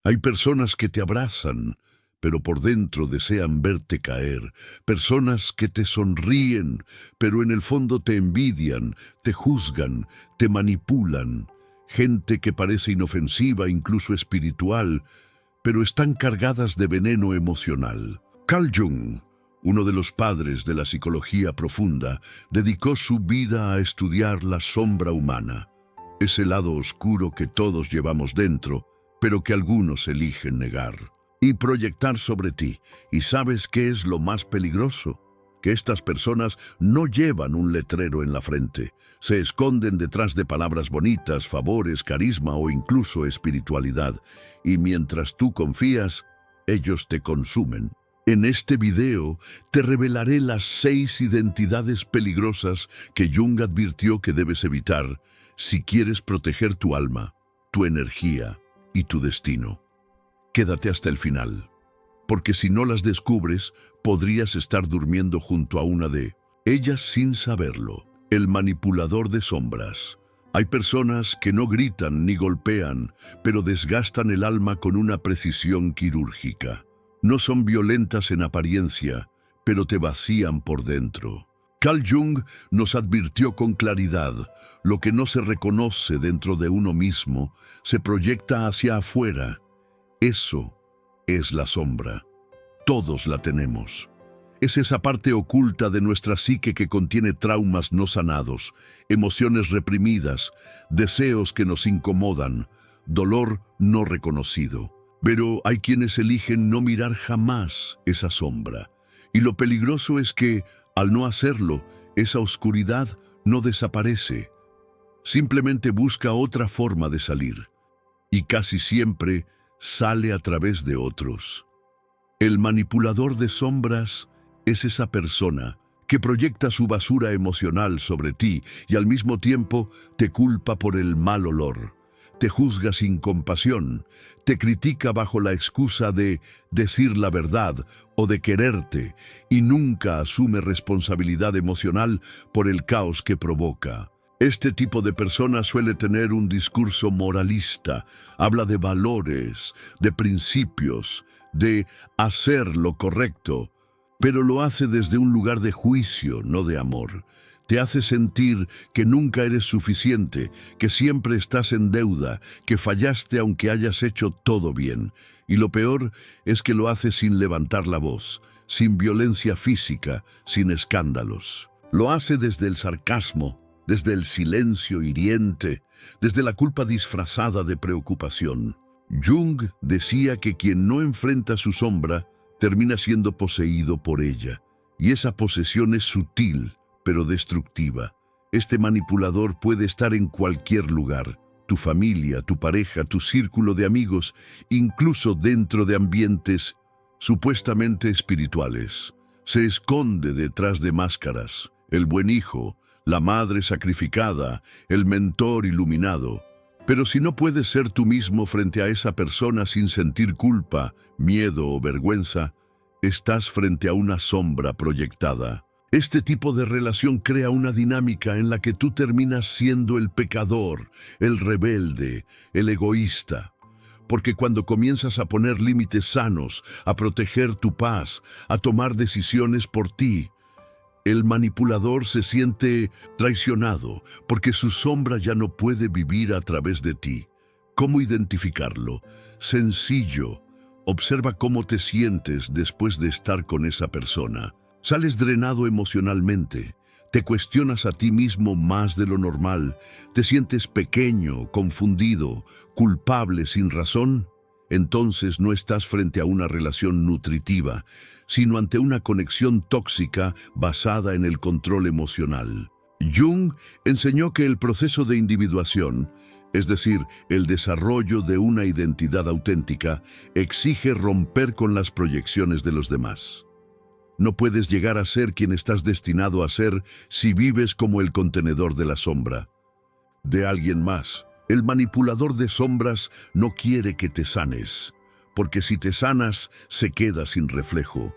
Hay personas que te abrazan, pero por dentro desean verte caer. Personas que te sonríen, pero en el fondo te envidian, te juzgan, te manipulan. Gente que parece inofensiva, incluso espiritual, pero están cargadas de veneno emocional. Carl Jung, uno de los padres de la psicología profunda, dedicó su vida a estudiar la sombra humana, ese lado oscuro que todos llevamos dentro, pero que algunos eligen negar y proyectar sobre ti. ¿Y sabes qué es lo más peligroso? Que estas personas no llevan un letrero en la frente. Se esconden detrás de palabras bonitas, favores, carisma o incluso espiritualidad. Y mientras tú confías, ellos te consumen. En este video te revelaré las 6 identidades peligrosas que Jung advirtió que debes evitar si quieres proteger tu alma, tu energía y tu destino. Quédate hasta el final, porque si no las descubres, podrías estar durmiendo junto a una de ellas sin saberlo. El manipulador de sombras. Hay personas que no gritan ni golpean, pero desgastan el alma con una precisión quirúrgica. No son violentas en apariencia, pero te vacían por dentro. Carl Jung nos advirtió con claridad: lo que no se reconoce dentro de uno mismo se proyecta hacia afuera. Eso es la sombra. Todos la tenemos. Es esa parte oculta de nuestra psique que contiene traumas no sanados, emociones reprimidas, deseos que nos incomodan, dolor no reconocido. Pero hay quienes eligen no mirar jamás esa sombra. Y lo peligroso es que, al no hacerlo, esa oscuridad no desaparece. Simplemente busca otra forma de salir. Y casi siempre sale a través de otros. El manipulador de sombras es esa persona que proyecta su basura emocional sobre ti y al mismo tiempo te culpa por el mal olor. Te juzga sin compasión, te critica bajo la excusa de decir la verdad o de quererte y nunca asume responsabilidad emocional por el caos que provoca. Este tipo de persona suele tener un discurso moralista, habla de valores, de principios, de hacer lo correcto, pero lo hace desde un lugar de juicio, no de amor. Te hace sentir que nunca eres suficiente, que siempre estás en deuda, que fallaste aunque hayas hecho todo bien. Y lo peor es que lo hace sin levantar la voz, sin violencia física, sin escándalos. Lo hace desde el sarcasmo, desde el silencio hiriente, desde la culpa disfrazada de preocupación. Jung decía que quien no enfrenta su sombra termina siendo poseído por ella, y esa posesión es sutil, pero destructiva. Este manipulador puede estar en cualquier lugar: tu familia, tu pareja, tu círculo de amigos, incluso dentro de ambientes supuestamente espirituales. Se esconde detrás de máscaras: el buen hijo, la madre sacrificada, el mentor iluminado. Pero si no puedes ser tú mismo frente a esa persona sin sentir culpa, miedo o vergüenza, estás frente a una sombra proyectada. Este tipo de relación crea una dinámica en la que tú terminas siendo el pecador, el rebelde, el egoísta. Porque cuando comienzas a poner límites sanos, a proteger tu paz, a tomar decisiones por ti, el manipulador se siente traicionado porque su sombra ya no puede vivir a través de ti. ¿Cómo identificarlo? Sencillo. Observa cómo te sientes después de estar con esa persona. Sales drenado emocionalmente, te cuestionas a ti mismo más de lo normal, te sientes pequeño, confundido, culpable sin razón. Entonces no estás frente a una relación nutritiva, sino ante una conexión tóxica basada en el control emocional. Jung enseñó que el proceso de individuación, es decir, el desarrollo de una identidad auténtica, exige romper con las proyecciones de los demás. No puedes llegar a ser quien estás destinado a ser si vives como el contenedor de la sombra de alguien más. El manipulador de sombras no quiere que te sanes, porque si te sanas, se queda sin reflejo.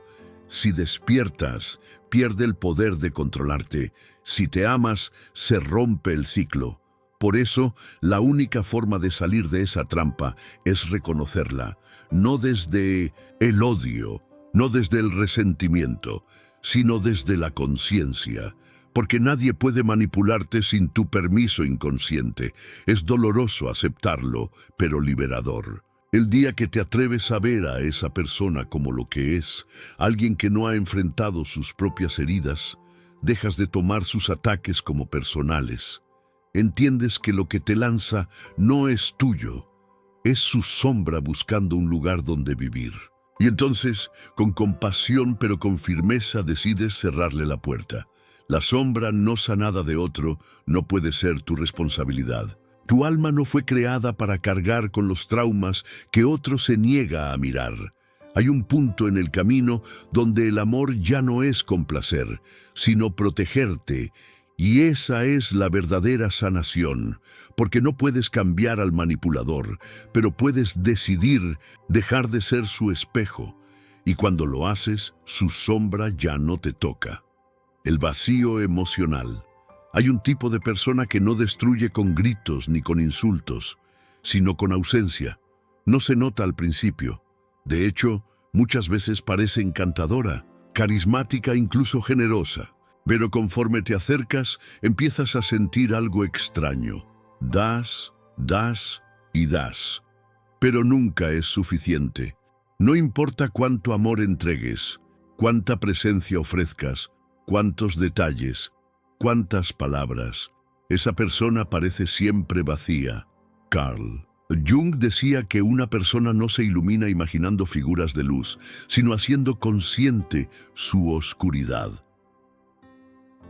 Si despiertas, pierde el poder de controlarte. Si te amas, se rompe el ciclo. Por eso, la única forma de salir de esa trampa es reconocerla, no desde el odio, no desde el resentimiento, sino desde la conciencia. Porque nadie puede manipularte sin tu permiso inconsciente. Es doloroso aceptarlo, pero liberador. El día que te atreves a ver a esa persona como lo que es, alguien que no ha enfrentado sus propias heridas, dejas de tomar sus ataques como personales. Entiendes que lo que te lanza no es tuyo, es su sombra buscando un lugar donde vivir. Y entonces, con compasión pero con firmeza, decides cerrarle la puerta. La sombra no sanada de otro no puede ser tu responsabilidad. Tu alma no fue creada para cargar con los traumas que otro se niega a mirar. Hay un punto en el camino donde el amor ya no es complacer, sino protegerte, y esa es la verdadera sanación, porque no puedes cambiar al manipulador, pero puedes decidir dejar de ser su espejo, y cuando lo haces, su sombra ya no te toca. El vacío emocional. Hay un tipo de persona que no destruye con gritos ni con insultos, sino con ausencia. No se nota al principio. De hecho, muchas veces parece encantadora, carismática, incluso generosa. Pero conforme te acercas, empiezas a sentir algo extraño. Das, das y das. Pero nunca es suficiente. No importa cuánto amor entregues, cuánta presencia ofrezcas, cuántos detalles, cuántas palabras. Esa persona parece siempre vacía. Carl Jung decía que una persona no se ilumina imaginando figuras de luz, sino haciendo consciente su oscuridad.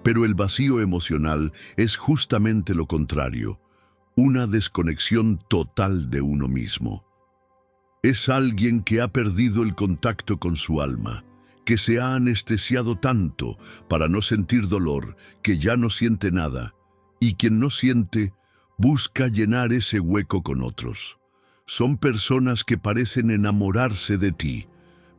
Pero el vacío emocional es justamente lo contrario, una desconexión total de uno mismo. Es alguien que ha perdido el contacto con su alma, que se ha anestesiado tanto para no sentir dolor, que ya no siente nada, y quien no siente, busca llenar ese hueco con otros. Son personas que parecen enamorarse de ti,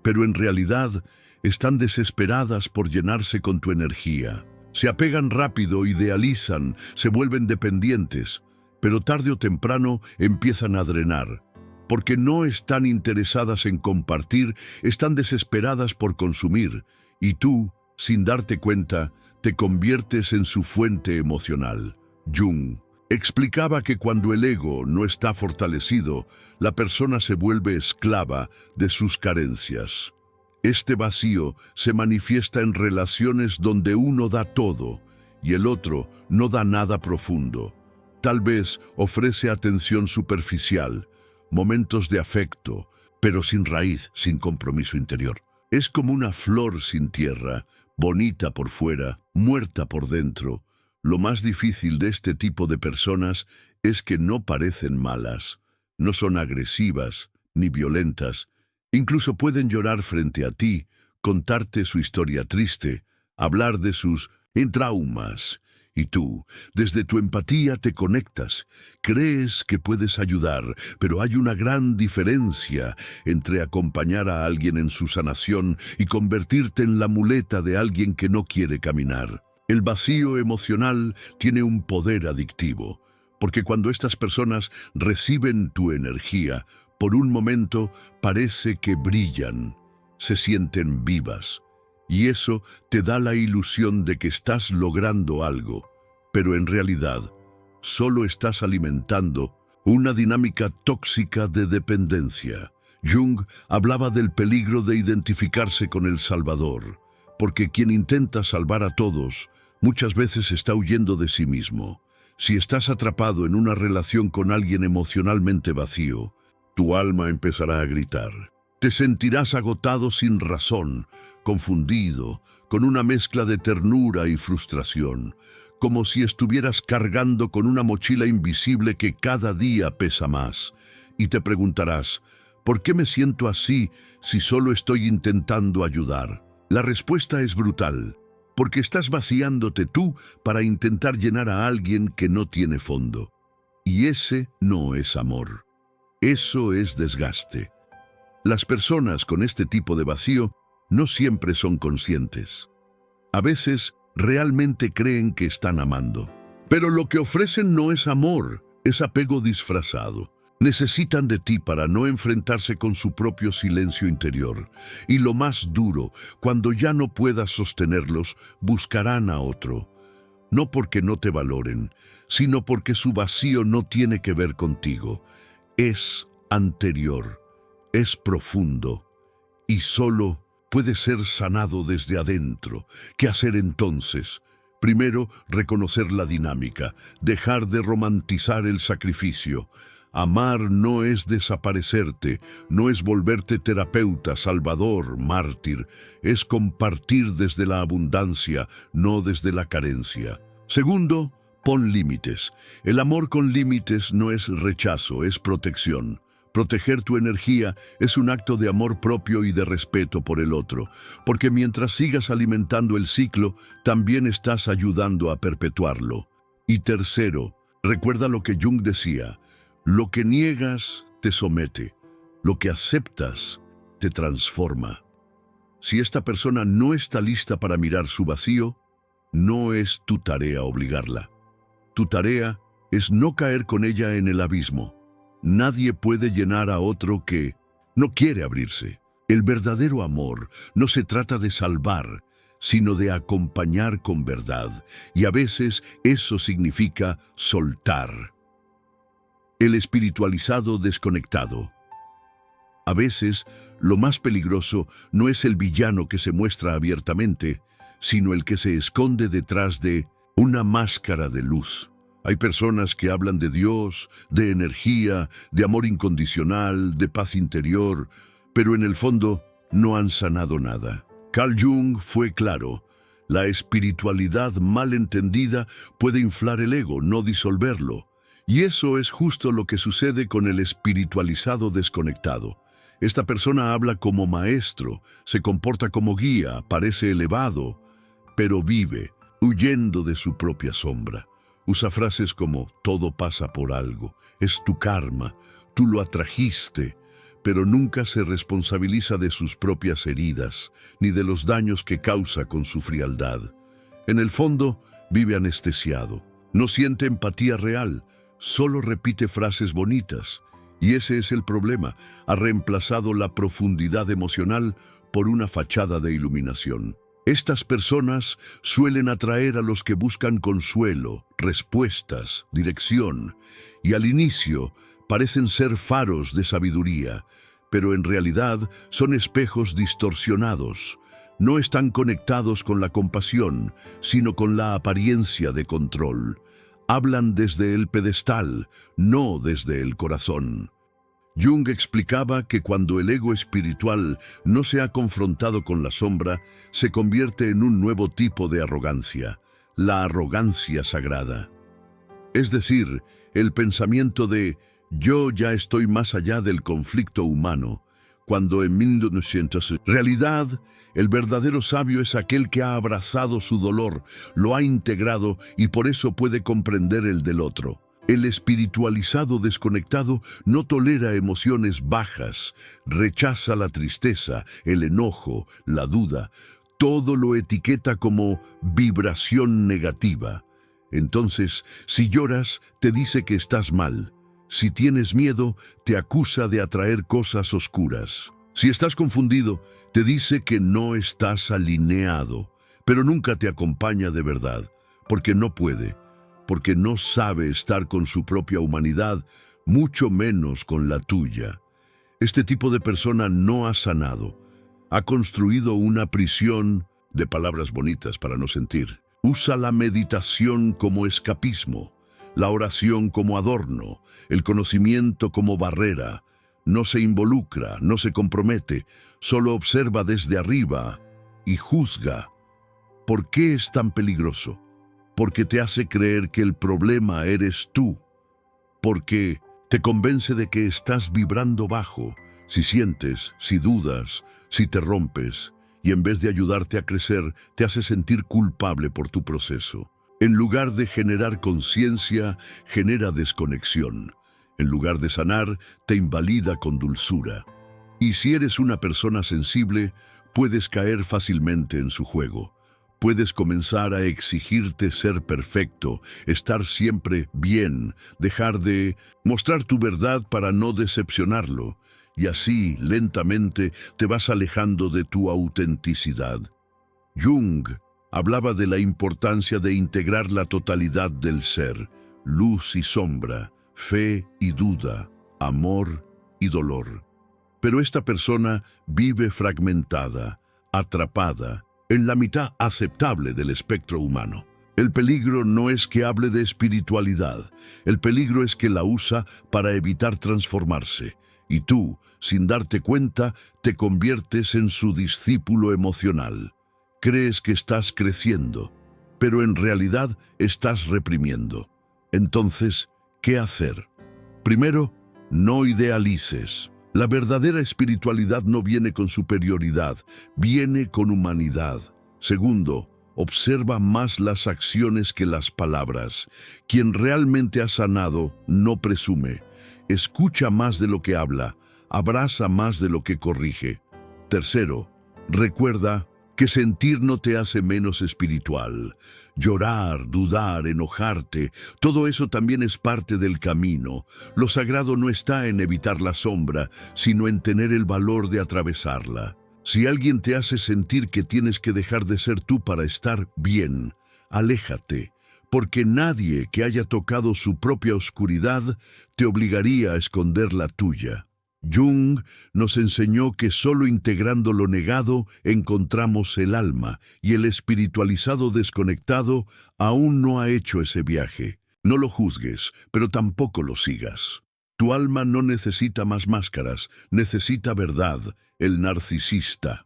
pero en realidad están desesperadas por llenarse con tu energía. Se apegan rápido, idealizan, se vuelven dependientes, pero tarde o temprano empiezan a drenar. Porque no están interesadas en compartir, están desesperadas por consumir, y tú, sin darte cuenta, te conviertes en su fuente emocional. Jung explicaba que cuando el ego no está fortalecido, la persona se vuelve esclava de sus carencias. Este vacío se manifiesta en relaciones donde uno da todo y el otro no da nada profundo. Tal vez ofrece atención superficial, momentos de afecto, pero sin raíz, sin compromiso interior. Es como una flor sin tierra, bonita por fuera, muerta por dentro. Lo más difícil de este tipo de personas es que no parecen malas, no son agresivas ni violentas. Incluso pueden llorar frente a ti, contarte su historia triste, hablar de sus traumas. Y tú, desde tu empatía te conectas, crees que puedes ayudar, pero hay una gran diferencia entre acompañar a alguien en su sanación y convertirte en la muleta de alguien que no quiere caminar. El vacío emocional tiene un poder adictivo, porque cuando estas personas reciben tu energía, por un momento parece que brillan, se sienten vivas. Y eso te da la ilusión de que estás logrando algo, pero en realidad solo estás alimentando una dinámica tóxica de dependencia. Jung hablaba del peligro de identificarse con el Salvador, porque quien intenta salvar a todos muchas veces está huyendo de sí mismo. Si estás atrapado en una relación con alguien emocionalmente vacío, tu alma empezará a gritar. Te sentirás agotado sin razón, confundido, con una mezcla de ternura y frustración, como si estuvieras cargando con una mochila invisible que cada día pesa más. Y te preguntarás, ¿por qué me siento así si solo estoy intentando ayudar? La respuesta es brutal, porque estás vaciándote tú para intentar llenar a alguien que no tiene fondo. Y ese no es amor. Eso es desgaste. Las personas con este tipo de vacío no siempre son conscientes. A veces realmente creen que están amando, Pero lo que ofrecen no es amor, es apego disfrazado. Necesitan de ti para no enfrentarse con su propio silencio interior. Y lo más duro, cuando ya no puedas sostenerlos, buscarán a otro. No porque no te valoren, sino porque su vacío no tiene que ver contigo. Es anterior, es profundo y solo puede ser sanado desde adentro. ¿Qué hacer entonces? Primero, reconocer la dinámica, dejar de romantizar el sacrificio. Amar no es desaparecerte, no es volverte terapeuta, salvador, mártir. Es compartir desde la abundancia, no desde la carencia. Segundo, pon límites. El amor con límites no es rechazo, es protección. Proteger tu energía es un acto de amor propio y de respeto por el otro, porque mientras sigas alimentando el ciclo, también estás ayudando a perpetuarlo. Y tercero, recuerda lo que Jung decía: lo que niegas te somete, lo que aceptas te transforma. Si esta persona no está lista para mirar su vacío, no es tu tarea obligarla. Tu tarea es no caer con ella en el abismo. Nadie puede llenar a otro que no quiere abrirse. El verdadero amor no se trata de salvar, sino de acompañar con verdad, y a veces eso significa soltar. El espiritualizado desconectado. A veces, lo más peligroso no es el villano que se muestra abiertamente, sino el que se esconde detrás de una máscara de luz. Hay personas que hablan de Dios, de energía, de amor incondicional, de paz interior, pero en el fondo no han sanado nada. Carl Jung fue claro: la espiritualidad mal entendida puede inflar el ego, no disolverlo. Y eso es justo lo que sucede con el espiritualizado desconectado. Esta persona habla como maestro, se comporta como guía, parece elevado, pero vive huyendo de su propia sombra. Usa frases como todo pasa por algo, es tu karma, tú lo atrajiste, pero nunca se responsabiliza de sus propias heridas, ni de los daños que causa con su frialdad. En el fondo, vive anestesiado, no siente empatía real, solo repite frases bonitas. Y ese es el problema: ha reemplazado la profundidad emocional por una fachada de iluminación. Estas personas suelen atraer a los que buscan consuelo, respuestas, dirección, y al inicio parecen ser faros de sabiduría, pero en realidad son espejos distorsionados. No están conectados con la compasión, sino con la apariencia de control. Hablan desde el pedestal, no desde el corazón. Jung explicaba que cuando el ego espiritual no se ha confrontado con la sombra, se convierte en un nuevo tipo de arrogancia, la arrogancia sagrada. Es decir, el pensamiento de yo ya estoy más allá del conflicto humano, cuando en 1900, realidad, el verdadero sabio es aquel que ha abrazado su dolor, lo ha integrado y por eso puede comprender el del otro. El espiritualizado desconectado no tolera emociones bajas, rechaza la tristeza, el enojo, la duda. Todo lo etiqueta como vibración negativa. Entonces, si lloras, te dice que estás mal. Si tienes miedo, te acusa de atraer cosas oscuras. Si estás confundido, te dice que no estás alineado, pero nunca te acompaña de verdad, porque no puede. Porque no sabe estar con su propia humanidad, mucho menos con la tuya. Este tipo de persona no ha sanado. Ha construido una prisión de palabras bonitas para no sentir. Usa la meditación como escapismo, la oración como adorno, el conocimiento como barrera. No se involucra, no se compromete, solo observa desde arriba y juzga. ¿Por qué es tan peligroso? Porque te hace creer que el problema eres tú, porque te convence de que estás vibrando bajo, si sientes, si dudas, si te rompes, y en vez de ayudarte a crecer, te hace sentir culpable por tu proceso. En lugar de generar conciencia, genera desconexión. En lugar de sanar, te invalida con dulzura. Y si eres una persona sensible, puedes caer fácilmente en su juego. Puedes comenzar a exigirte ser perfecto, estar siempre bien, dejar de mostrar tu verdad para no decepcionarlo, y así, lentamente, te vas alejando de tu autenticidad. Jung hablaba de la importancia de integrar la totalidad del ser, luz y sombra, fe y duda, amor y dolor. Pero esta persona vive fragmentada, atrapada, en la mitad aceptable del espectro humano. El peligro no es que hable de espiritualidad, el peligro es que la usa para evitar transformarse, y tú, sin darte cuenta, te conviertes en su discípulo emocional. Crees que estás creciendo, pero en realidad estás reprimiendo. Entonces, ¿qué hacer? Primero, no idealices. La verdadera espiritualidad no viene con superioridad, viene con humanidad. Segundo, observa más las acciones que las palabras. Quien realmente ha sanado no presume. Escucha más de lo que habla, abraza más de lo que corrige. Tercero, recuerda que sentir no te hace menos espiritual. Llorar, dudar, enojarte, todo eso también es parte del camino. Lo sagrado no está en evitar la sombra, sino en tener el valor de atravesarla. Si alguien te hace sentir que tienes que dejar de ser tú para estar bien, aléjate, porque nadie que haya tocado su propia oscuridad te obligaría a esconder la tuya. Jung nos enseñó que solo integrando lo negado encontramos el alma, y el espiritualizado desconectado aún no ha hecho ese viaje. No lo juzgues, pero tampoco lo sigas. Tu alma no necesita más máscaras, necesita verdad, el narcisista.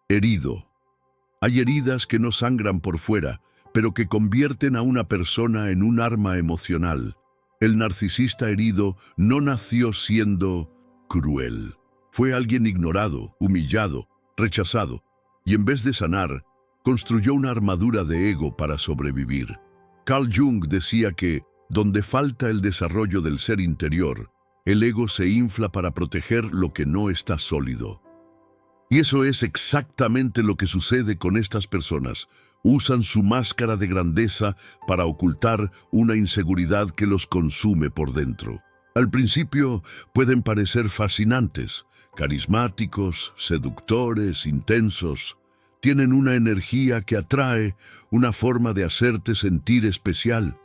Herido. Hay heridas que no sangran por fuera, pero que convierten a una persona en un arma emocional. El narcisista herido no nació siendo cruel. Fue alguien ignorado, humillado, rechazado, y en vez de sanar, construyó una armadura de ego para sobrevivir. Carl Jung decía que, donde falta el desarrollo del ser interior, el ego se infla para proteger lo que no está sólido. Y eso es exactamente lo que sucede con estas personas. Usan su máscara de grandeza para ocultar una inseguridad que los consume por dentro. Al principio pueden parecer fascinantes, carismáticos, seductores, intensos. Tienen una energía que atrae, una forma de hacerte sentir especial.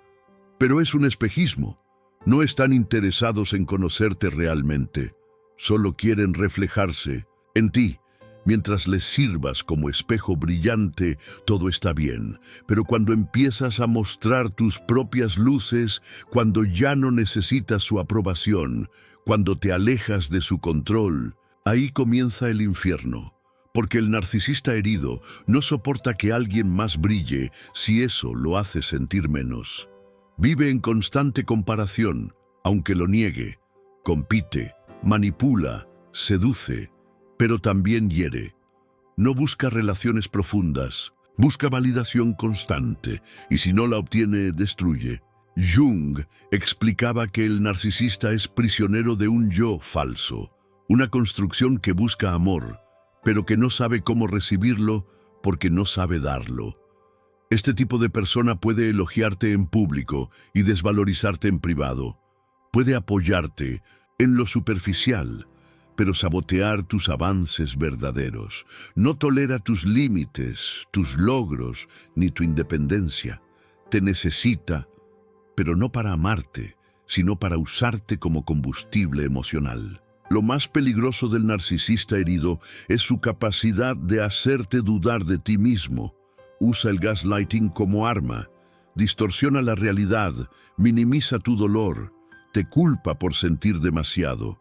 Pero es un espejismo. No están interesados en conocerte realmente. Solo quieren reflejarse en ti. Mientras les sirvas como espejo brillante, todo está bien. Pero cuando empiezas a mostrar tus propias luces, cuando ya no necesitas su aprobación, cuando te alejas de su control, ahí comienza el infierno. Porque el narcisista herido no soporta que alguien más brille si eso lo hace sentir menos. Vive en constante comparación, aunque lo niegue. Compite, manipula, seduce, pero también hiere. No busca relaciones profundas, busca validación constante, y si no la obtiene, destruye. Jung explicaba que el narcisista es prisionero de un yo falso, una construcción que busca amor, pero que no sabe cómo recibirlo porque no sabe darlo. Este tipo de persona puede elogiarte en público y desvalorizarte en privado. Puede apoyarte en lo superficial, pero sabotear tus avances verdaderos. No tolera tus límites, tus logros, ni tu independencia. Te necesita, pero no para amarte, sino para usarte como combustible emocional. Lo más peligroso del narcisista herido es su capacidad de hacerte dudar de ti mismo. Usa el gaslighting como arma, distorsiona la realidad, minimiza tu dolor, te culpa por sentir demasiado.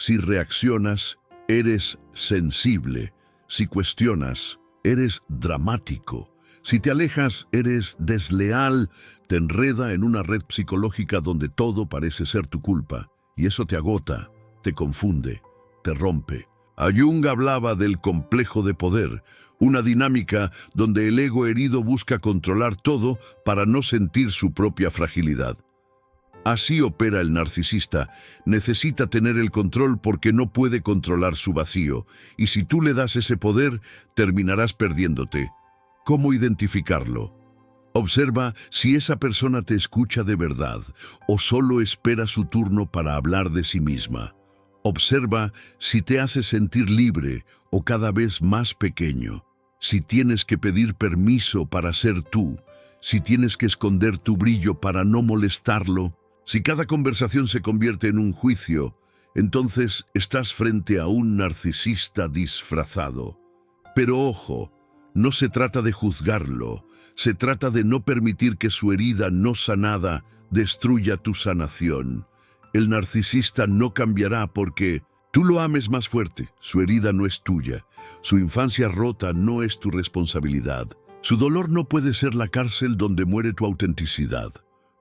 Si reaccionas, eres sensible. Si cuestionas, eres dramático. Si te alejas, eres desleal. Te enreda en una red psicológica donde todo parece ser tu culpa. Y eso te agota, te confunde, te rompe. Jung hablaba del complejo de poder, una dinámica donde el ego herido busca controlar todo para no sentir su propia fragilidad. Así opera el narcisista. Necesita tener el control porque no puede controlar su vacío, y si tú le das ese poder, terminarás perdiéndote. ¿Cómo identificarlo? Observa si esa persona te escucha de verdad o solo espera su turno para hablar de sí misma. Observa si te hace sentir libre o cada vez más pequeño. Si tienes que pedir permiso para ser tú, si tienes que esconder tu brillo para no molestarlo, si cada conversación se convierte en un juicio, entonces estás frente a un narcisista disfrazado. Pero ojo, no se trata de juzgarlo, se trata de no permitir que su herida no sanada destruya tu sanación. El narcisista no cambiará porque tú lo ames más fuerte. Su herida no es tuya. Su infancia rota no es tu responsabilidad. Su dolor no puede ser la cárcel donde muere tu autenticidad.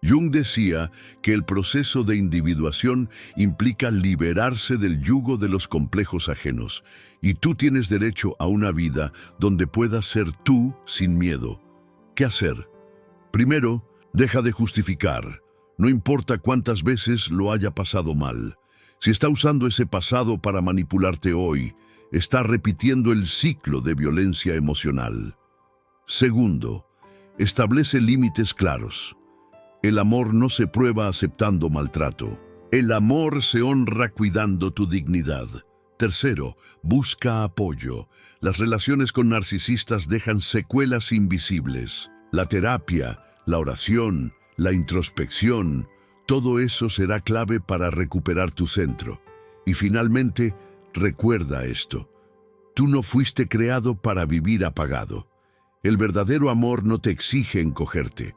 Jung decía que el proceso de individuación implica liberarse del yugo de los complejos ajenos, y tú tienes derecho a una vida donde puedas ser tú sin miedo. ¿Qué hacer? Primero, deja de justificar. No importa cuántas veces lo haya pasado mal. Si está usando ese pasado para manipularte hoy, está repitiendo el ciclo de violencia emocional. Segundo, establece límites claros. El amor no se prueba aceptando maltrato. El amor se honra cuidando tu dignidad. Tercero, busca apoyo. Las relaciones con narcisistas dejan secuelas invisibles. La terapia, la oración, la introspección, todo eso será clave para recuperar tu centro. Y finalmente, recuerda esto. Tú no fuiste creado para vivir apagado. El verdadero amor no te exige encogerte.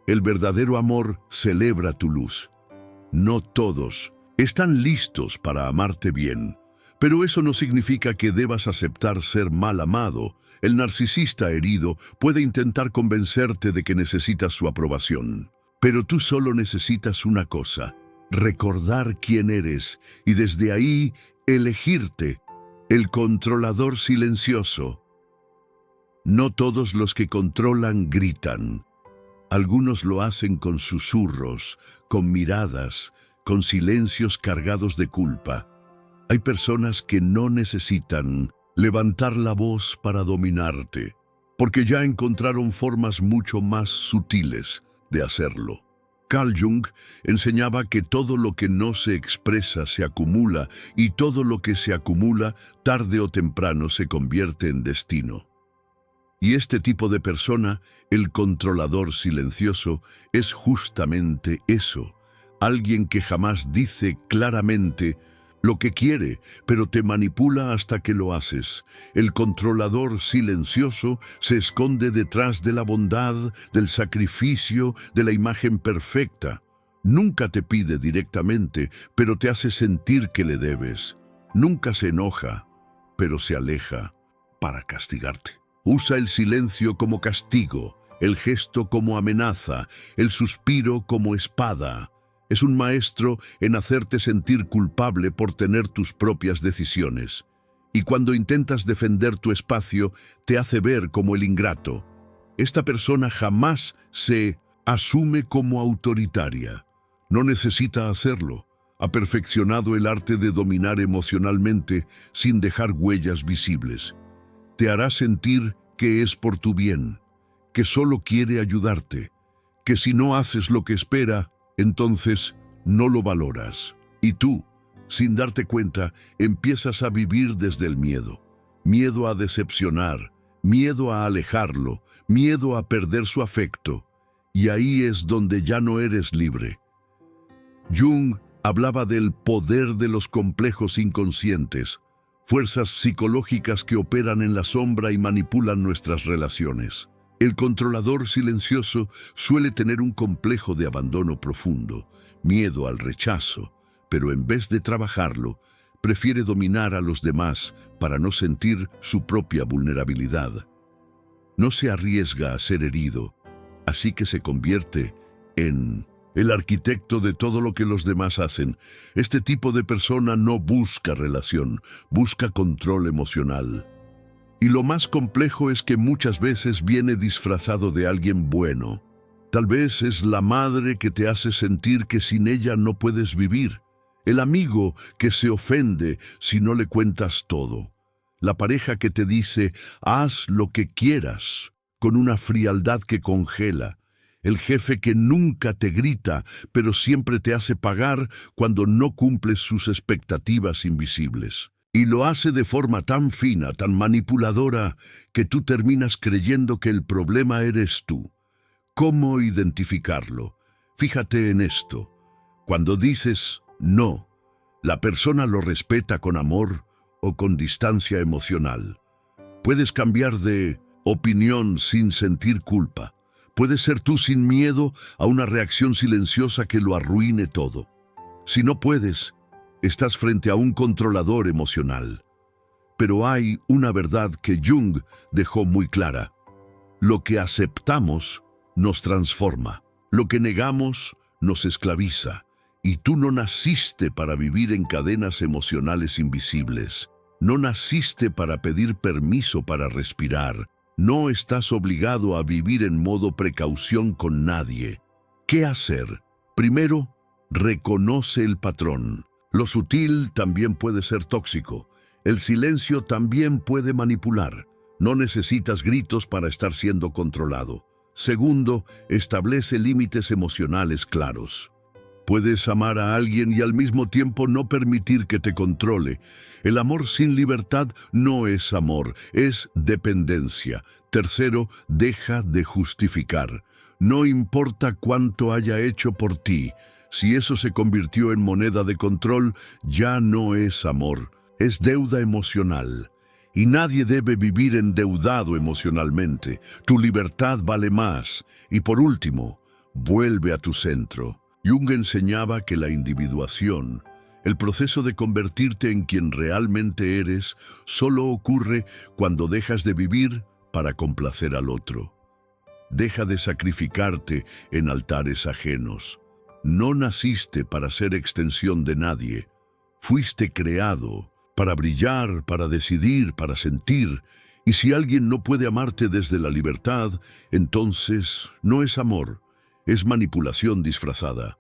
El verdadero amor celebra tu luz. No todos están listos para amarte bien, pero eso no significa que debas aceptar ser mal amado. El narcisista herido puede intentar convencerte de que necesitas su aprobación, pero tú solo necesitas una cosa: recordar quién eres y desde ahí elegirte. El controlador silencioso. No todos los que controlan gritan. Algunos lo hacen con susurros, con miradas, con silencios cargados de culpa. Hay personas que no necesitan levantar la voz para dominarte, porque ya encontraron formas mucho más sutiles de hacerlo. Carl Jung enseñaba que todo lo que no se expresa se acumula, y todo lo que se acumula, tarde o temprano, se convierte en destino. Y este tipo de persona, el controlador silencioso, es justamente eso. Alguien que jamás dice claramente lo que quiere, pero te manipula hasta que lo haces. El controlador silencioso se esconde detrás de la bondad, del sacrificio, de la imagen perfecta. Nunca te pide directamente, pero te hace sentir que le debes. Nunca se enoja, pero se aleja para castigarte. Usa el silencio como castigo, el gesto como amenaza, el suspiro como espada. Es un maestro en hacerte sentir culpable por tener tus propias decisiones. Y cuando intentas defender tu espacio, te hace ver como el ingrato. Esta persona jamás se asume como autoritaria. No necesita hacerlo. Ha perfeccionado el arte de dominar emocionalmente sin dejar huellas visibles. Te hará sentir que es por tu bien, que solo quiere ayudarte, que si no haces lo que espera, entonces no lo valoras. Y tú, sin darte cuenta, empiezas a vivir desde el miedo. Miedo a decepcionar, miedo a alejarlo, miedo a perder su afecto. Y ahí es donde ya no eres libre. Jung hablaba del poder de los complejos inconscientes, fuerzas psicológicas que operan en la sombra y manipulan nuestras relaciones. El controlador silencioso suele tener un complejo de abandono profundo, miedo al rechazo, pero en vez de trabajarlo, prefiere dominar a los demás para no sentir su propia vulnerabilidad. No se arriesga a ser herido, así que se convierte en el arquitecto de todo lo que los demás hacen. Este tipo de persona no busca relación, busca control emocional. Y lo más complejo es que muchas veces viene disfrazado de alguien bueno. Tal vez es la madre que te hace sentir que sin ella no puedes vivir, el amigo que se ofende si no le cuentas todo, la pareja que te dice, haz lo que quieras, con una frialdad que congela, el jefe que nunca te grita, pero siempre te hace pagar cuando no cumples sus expectativas invisibles. Y lo hace de forma tan fina, tan manipuladora, que tú terminas creyendo que el problema eres tú. ¿Cómo identificarlo? Fíjate en esto. Cuando dices no, la persona lo respeta con amor o con distancia emocional. Puedes cambiar de opinión sin sentir culpa. Puedes ser tú sin miedo a una reacción silenciosa que lo arruine todo. Si no puedes, estás frente a un controlador emocional. Pero hay una verdad que Jung dejó muy clara. Lo que aceptamos nos transforma. Lo que negamos nos esclaviza. Y tú no naciste para vivir en cadenas emocionales invisibles. No naciste para pedir permiso para respirar. No estás obligado a vivir en modo precaución con nadie. ¿Qué hacer? Primero, reconoce el patrón. Lo sutil también puede ser tóxico. El silencio también puede manipular. No necesitas gritos para estar siendo controlado. Segundo, establece límites emocionales claros. Puedes amar a alguien y al mismo tiempo no permitir que te controle. El amor sin libertad no es amor, es dependencia. Tercero, deja de justificar. No importa cuánto haya hecho por ti. Si eso se convirtió en moneda de control, ya no es amor, es deuda emocional. Y nadie debe vivir endeudado emocionalmente. Tu libertad vale más. Y por último, vuelve a tu centro. Jung enseñaba que la individuación, el proceso de convertirte en quien realmente eres, solo ocurre cuando dejas de vivir para complacer al otro. Deja de sacrificarte en altares ajenos. No naciste para ser extensión de nadie. Fuiste creado para brillar, para decidir, para sentir. Y si alguien no puede amarte desde la libertad, entonces no es amor. Es manipulación disfrazada.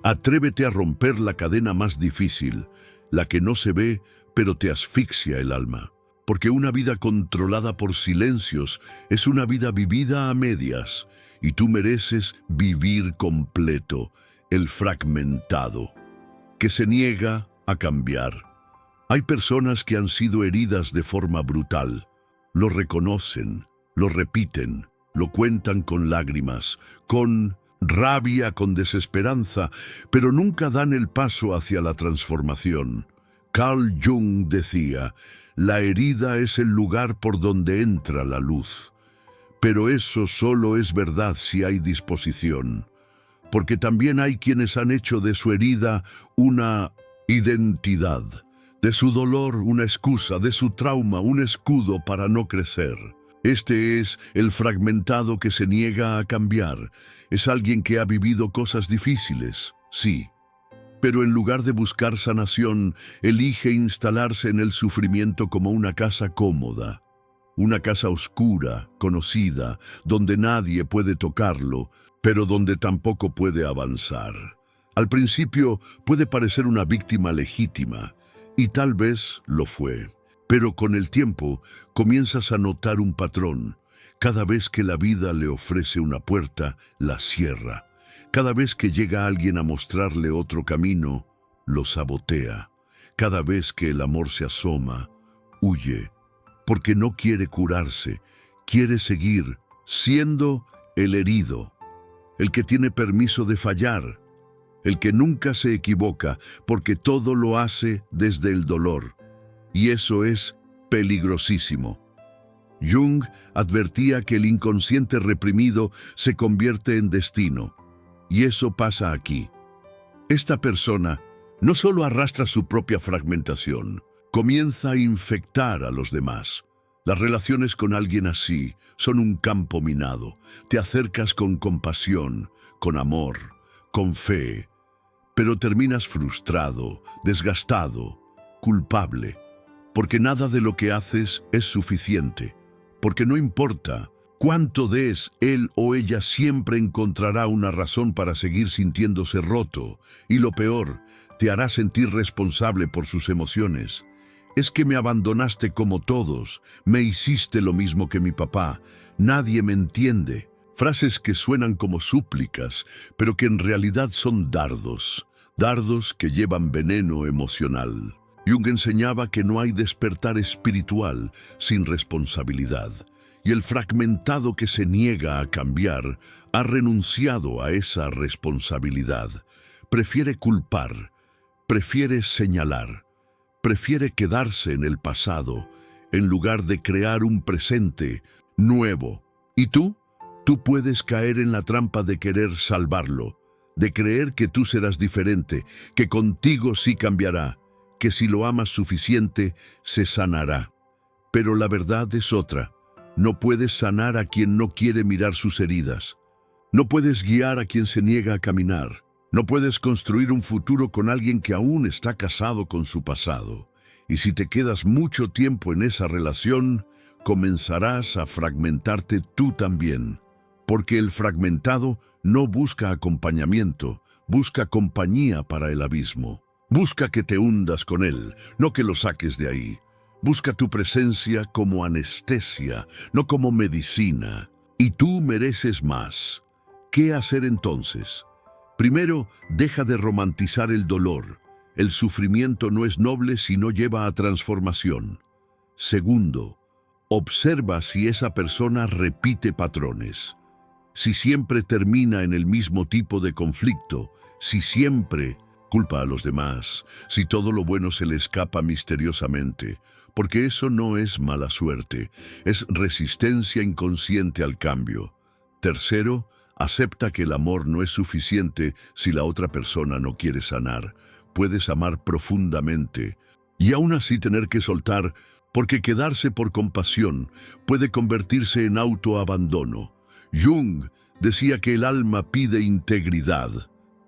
Atrévete a romper la cadena más difícil, la que no se ve, pero te asfixia el alma. Porque una vida controlada por silencios es una vida vivida a medias, y tú mereces vivir completo, el fragmentado, que se niega a cambiar. Hay personas que han sido heridas de forma brutal. Lo reconocen, lo repiten, lo cuentan con lágrimas, con rabia, con desesperanza, pero nunca dan el paso hacia la transformación. Carl Jung decía, la herida es el lugar por donde entra la luz. Pero eso solo es verdad si hay disposición, porque también hay quienes han hecho de su herida una identidad, de su dolor una excusa, de su trauma un escudo para no crecer. Este es el fragmentado que se niega a cambiar. Es alguien que ha vivido cosas difíciles, sí, pero en lugar de buscar sanación, elige instalarse en el sufrimiento como una casa cómoda, una casa oscura, conocida, donde nadie puede tocarlo, pero donde tampoco puede avanzar. Al principio puede parecer una víctima legítima, y tal vez lo fue. Pero con el tiempo comienzas a notar un patrón. Cada vez que la vida le ofrece una puerta, la cierra. Cada vez que llega alguien a mostrarle otro camino, lo sabotea. Cada vez que el amor se asoma, huye. Porque no quiere curarse, quiere seguir siendo el herido, el que tiene permiso de fallar, el que nunca se equivoca porque todo lo hace desde el dolor. Y eso es peligrosísimo. Jung advertía que el inconsciente reprimido se convierte en destino. Y eso pasa aquí. Esta persona no solo arrastra su propia fragmentación, comienza a infectar a los demás. Las relaciones con alguien así son un campo minado. Te acercas con compasión, con amor, con fe, pero terminas frustrado, desgastado, culpable. Porque nada de lo que haces es suficiente, porque no importa cuánto des, él o ella siempre encontrará una razón para seguir sintiéndose roto, y lo peor, te hará sentir responsable por sus emociones. Es que me abandonaste como todos, me hiciste lo mismo que mi papá, nadie me entiende. Frases que suenan como súplicas, pero que en realidad son dardos, dardos que llevan veneno emocional. Jung enseñaba que no hay despertar espiritual sin responsabilidad, y el fragmentado que se niega a cambiar ha renunciado a esa responsabilidad. Prefiere culpar, prefiere señalar, prefiere quedarse en el pasado en lugar de crear un presente nuevo. ¿Y tú? Tú puedes caer en la trampa de querer salvarlo, de creer que tú serás diferente, que contigo sí cambiará, que si lo amas suficiente, se sanará. Pero la verdad es otra. No puedes sanar a quien no quiere mirar sus heridas. No puedes guiar a quien se niega a caminar. No puedes construir un futuro con alguien que aún está casado con su pasado. Y si te quedas mucho tiempo en esa relación, comenzarás a fragmentarte tú también. Porque el fragmentado no busca acompañamiento, busca compañía para el abismo. Busca que te hundas con él, no que lo saques de ahí. Busca tu presencia como anestesia, no como medicina. Y tú mereces más. ¿Qué hacer entonces? Primero, deja de romantizar el dolor. El sufrimiento no es noble si no lleva a transformación. Segundo, observa si esa persona repite patrones. Si siempre termina en el mismo tipo de conflicto, si siempre culpa a los demás, si todo lo bueno se le escapa misteriosamente, porque eso no es mala suerte, es resistencia inconsciente al cambio. Tercero, acepta que el amor no es suficiente si la otra persona no quiere sanar. Puedes amar profundamente y aún así tener que soltar, porque quedarse por compasión puede convertirse en autoabandono. Jung decía que el alma pide integridad,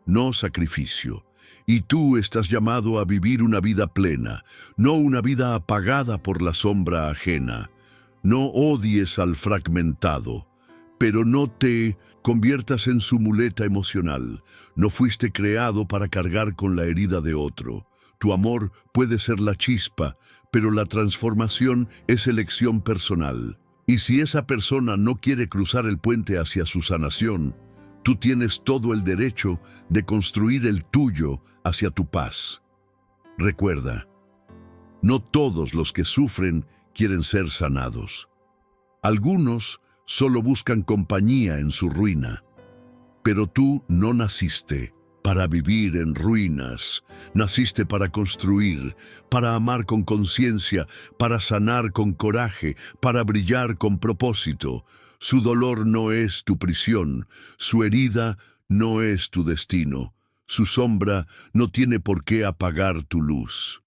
no sacrificio. Y tú estás llamado a vivir una vida plena, no una vida apagada por la sombra ajena. No odies al fragmentado, pero no te conviertas en su muleta emocional. No fuiste creado para cargar con la herida de otro. Tu amor puede ser la chispa, pero la transformación es elección personal. Y si esa persona no quiere cruzar el puente hacia su sanación, tú tienes todo el derecho de construir el tuyo hacia tu paz. Recuerda, no todos los que sufren quieren ser sanados. Algunos solo buscan compañía en su ruina. Pero tú no naciste para vivir en ruinas. Naciste para construir, para amar con conciencia, para sanar con coraje, para brillar con propósito. Su dolor no es tu prisión, su herida no es tu destino, su sombra no tiene por qué apagar tu luz.